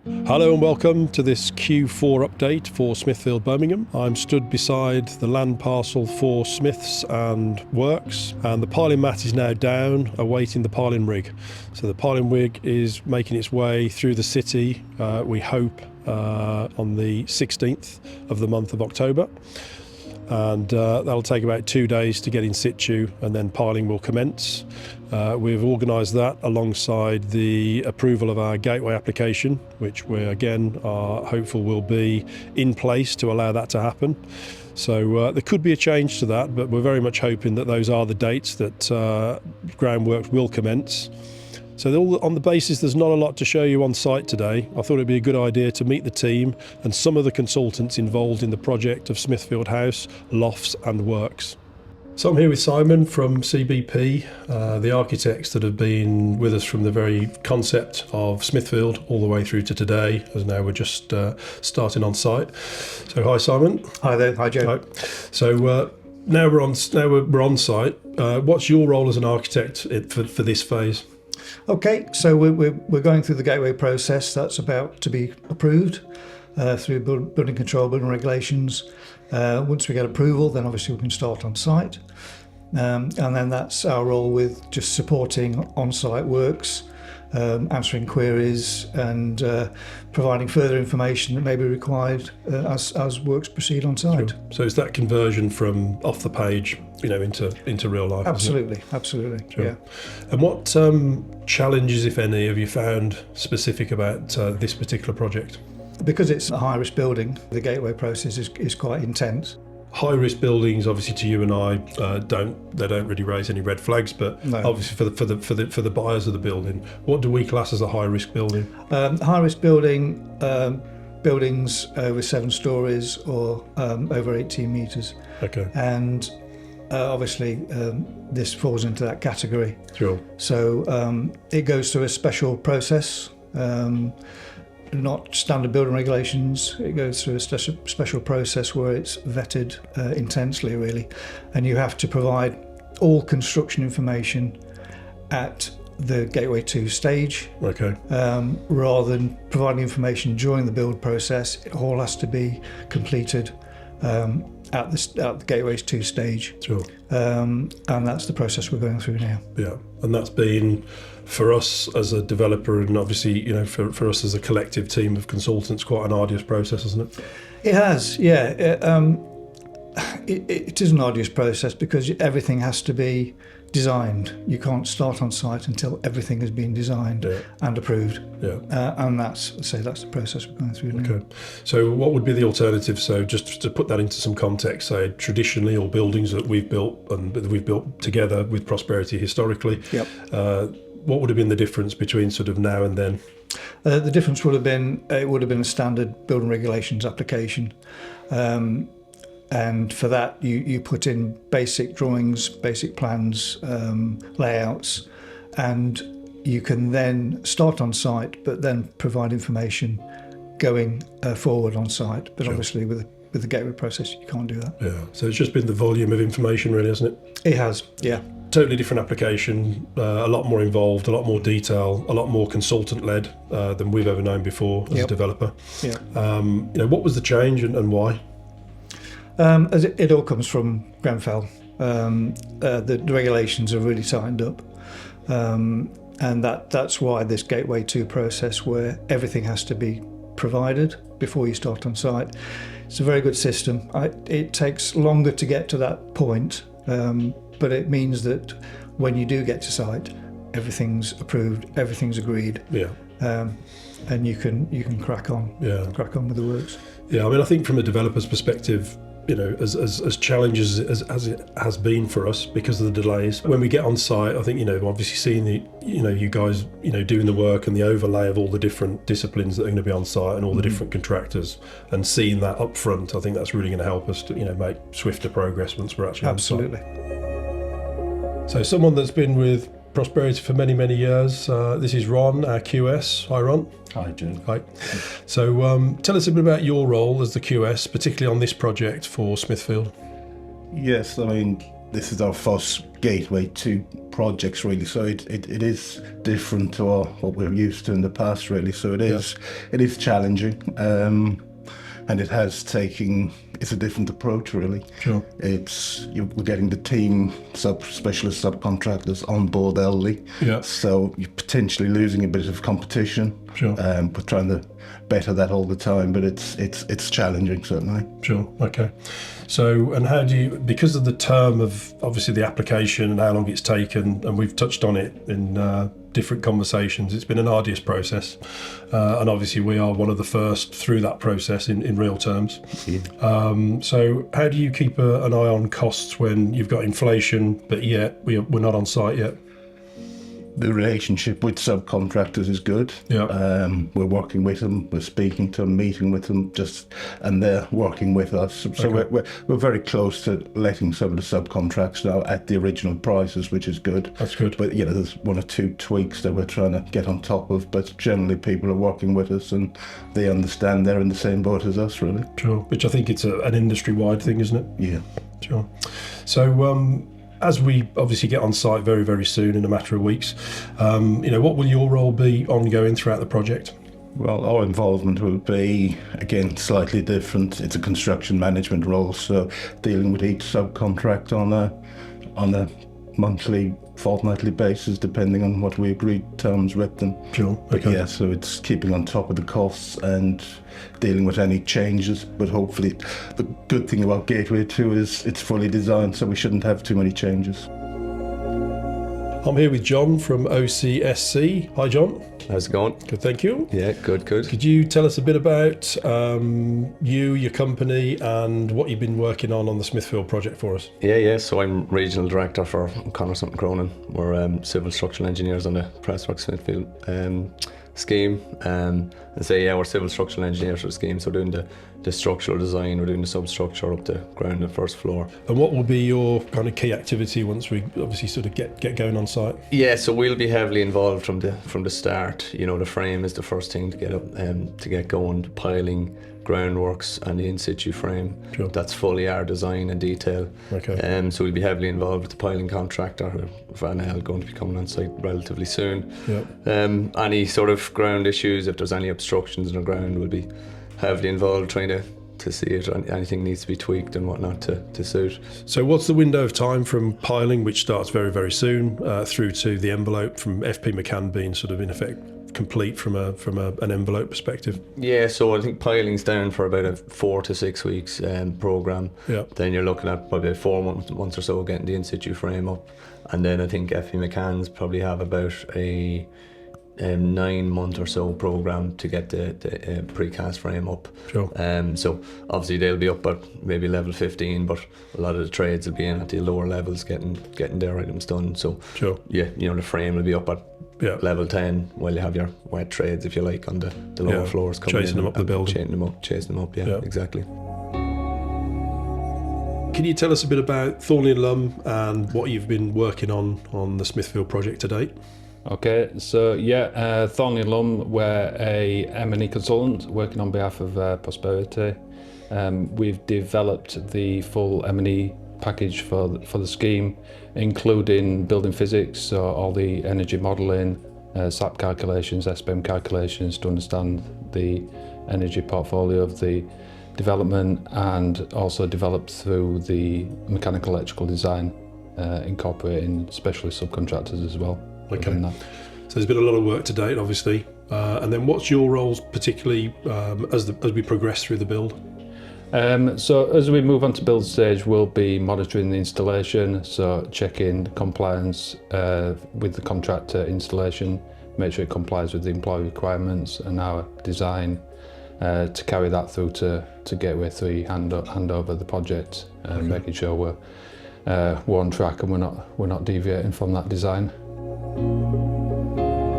Hello and welcome to this Q4 update for Smithfield, Birmingham. I'm stood beside the land parcel for Smiths and Works, and the piling mat is now down, awaiting the piling rig. So the piling rig is making its way through the city, we hope, on the 16th of the month of October. And that'll take about 2 days to get in situ, and then piling will commence. We've organised that alongside the approval of our gateway application, which we again are hopeful will be in place to allow that to happen. So there could be a change to that, but we're very much hoping that those are the dates that groundwork will commence. So on the basis there's not a lot to show you on site today, I thought it'd be a good idea to meet the team and some of the consultants involved in the project of Smithfield House, Lofts and Works. So I'm here with Simon from CBP, the architects that have been with us from the very concept of Smithfield all the way through to today, as now we're just starting on site. So hi Simon. Hi there, hi Joe. Hi. So now we're on site. What's your role as an architect for this phase? Okay, so we're going through the gateway process. That's about to be approved through building control, building regulations. Once we get approval, then obviously we can start on site. And then that's our role with just supporting on-site works, answering queries and providing further information that may be required as works proceed on site. Sure. So it's that conversion from off the page, into real life. Absolutely, absolutely. Sure. Yeah. And what challenges, if any, have you found specific about this particular project? Because it's a high-risk building, the gateway process is quite intense. High-risk buildings, obviously, to you and I, don't really raise any red flags. But No. obviously, for the buyers of the building, what do we class as a high-risk building? High-risk building, buildings over 7 stories or over 18 metres. Okay. And obviously, this falls into that category. Sure. So it goes through a special process. Not standard building regulations. It goes through a special process where it's vetted intensely, really, and you have to provide all construction information at the Gateway 2 stage. Okay. Rather than providing information during the build process, it all has to be completed at the Gateway 2 stage. Sure. And that's the process we're going through now. Yeah, and that's been, for us as a developer and obviously, for us as a collective team of consultants, quite an arduous process, isn't it? It has, yeah. It is an arduous process because everything has to be designed. You can't start on site until everything has been designed and approved. Yeah. And that's the process we're going through now. Okay. So what would be the alternative? So just to put that into some context, say traditionally, or buildings that we've built and that we've built together with Prosperity historically, Yep. What would have been the difference between sort of now and then? The difference would have been a standard building regulations application. And for that, you put in basic drawings, basic plans, layouts, and you can then start on site, but then provide information going forward on site. But Sure. Obviously, with the gateway process, you can't do that. Yeah. So it's just been the volume of information, really, hasn't it? It has, yeah. Totally different application, a lot more involved, a lot more detail, a lot more consultant-led than we've ever known before as a developer. Yeah. What was the change and why? As it all comes from Grenfell. The regulations are really tightened up, and that's why this Gateway 2 process, where everything has to be provided before you start on site. It's a very good system. It takes longer to get to that point, but it means that when you do get to site, everything's approved, everything's agreed, and you can crack on with the works. Yeah, I mean, I think from a developer's perspective, as challenges as it has been for us because of the delays, when we get on site, I think, obviously seeing you guys, doing the work and the overlay of all the different disciplines that are going to be on site and all the different contractors, and seeing that up front, I think that's really going to help us to, make swifter progress once we're actually on site. Absolutely. So someone that's been with Prosperity for many, many years. This is Ron, our QS. Hi, Ron. Hi, Jim. Hi. So tell us a bit about your role as the QS, particularly on this project for Smithfield. Yes, I mean, this is our first Gateway 2 projects, really, so it is different to what we're used to in the past, really, so it is challenging, and it has taken, it's a different approach, really. Sure. We're getting the team specialist subcontractors on board early, so you're potentially losing a bit of competition. Sure. We're trying to better that all the time, but it's challenging, certainly. Sure. Okay. So, and how do you, because of the term of obviously the application and how long it's taken, and we've touched on it in different conversations, it's been an arduous process, and obviously we are one of the first through that process in real terms. So how do you keep an eye on costs when you've got inflation, but yet we're not on site yet? The relationship with subcontractors is good. Yeah. We're working with them, we're speaking to them, meeting with them, and they're working with us. So we're very close to letting some of the subcontracts now at the original prices, which is good. That's good. But there's one or two tweaks that we're trying to get on top of. But generally, people are working with us, and they understand they're in the same boat as us, really. Sure. Which I think it's an industry-wide thing, isn't it? Yeah. Sure. So. As we obviously get on site very, very soon in a matter of weeks, what will your role be ongoing throughout the project? Well, our involvement will be, again, slightly different. It's a construction management role, so dealing with each subcontract on a monthly, fortnightly basis, depending on what we agreed terms with them. Sure. But Okay. yeah, so it's keeping on top of the costs and dealing with any changes. But hopefully, the good thing about Gateway 2 is it's fully designed, so we shouldn't have too many changes. I'm here with John from OCSC. Hi, John. How's it going? Good, thank you. Yeah, good. Could you tell us a bit about you, your company, and what you've been working on the Smithfield project for us? Yeah. So I'm regional director for Connor Sutton Cronin. We're civil structural engineers on the Pressworks Smithfield scheme. We're civil structural engineers for the scheme. So we're doing the structural design, we're doing the substructure up to ground and first floor. And what will be your kind of key activity once we obviously sort of get going on site? Yeah, so we'll be heavily involved from the start. The frame is the first thing to get up to get going, piling, groundworks and the in situ frame. Sure. That's fully our design and detail. Okay. So we'll be heavily involved with the piling contractor, Van L, going to be coming on site relatively soon. Yeah. Any sort of ground issues, if there's any obstructions in the ground, we'll be heavily involved trying to see if anything needs to be tweaked and whatnot to suit. So what's the window of time from piling, which starts very, very soon, through to the envelope, from FP McCann being sort of in effect complete from an envelope perspective? Yeah, so I think piling's down for about a 4 to 6 weeks program. Yeah. Then you're looking at probably 4 months or so getting the in situ frame up, and then I think FP McCann's probably have about a 9 month or so program to get the precast frame up. Sure. So obviously they'll be up at maybe level 15, but a lot of the trades will be in at the lower levels getting their items done. So sure. Yeah, the frame will be up at level 10 while you have your wet trades, if you like, on the lower floors coming chasing in them up the building. Chasing them up, yeah, exactly. Can you tell us a bit about Thornley and Lumb and what you've been working on the Smithfield project to date? Okay, so Thornley and Lumb, we're a M&E consultant working on behalf of Prosperity. We've developed the full M&E package for the scheme, including building physics, so all the energy modelling, SAP calculations, SBM calculations to understand the energy portfolio of the development, and also developed through the mechanical electrical design, incorporating specialist subcontractors as well. Okay. So there's been a lot of work to date, obviously. And then what's your roles particularly as we progress through the build? So as we move on to build stage, we'll be monitoring the installation, so checking compliance with the contractor installation, make sure it complies with the employee requirements and our design, to carry that through to Gateway 3, hand over the project, making sure we're on track and we're not deviating from that design.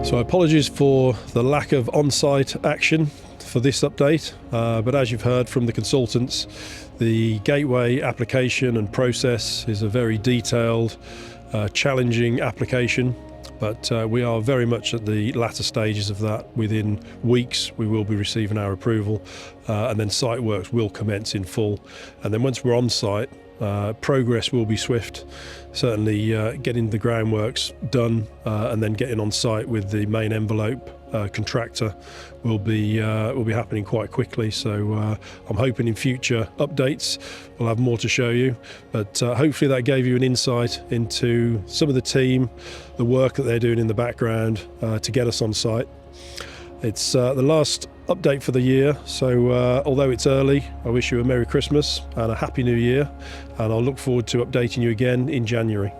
So apologies for the lack of on-site action for this update, but as you've heard from the consultants, the Gateway application and process is a very detailed, challenging application, but we are very much at the latter stages of that. Within weeks we will be receiving our approval, and then site works will commence in full, and then once we're on site, Progress will be swift. Certainly getting the groundworks done and then getting on site with the main envelope contractor will be happening quite quickly. So I'm hoping in future updates we'll have more to show you. But hopefully that gave you an insight into some of the team, the work that they're doing in the background to get us on site. It's the last update for the year, so although it's early, I wish you a Merry Christmas and a Happy New Year, and I'll look forward to updating you again in January.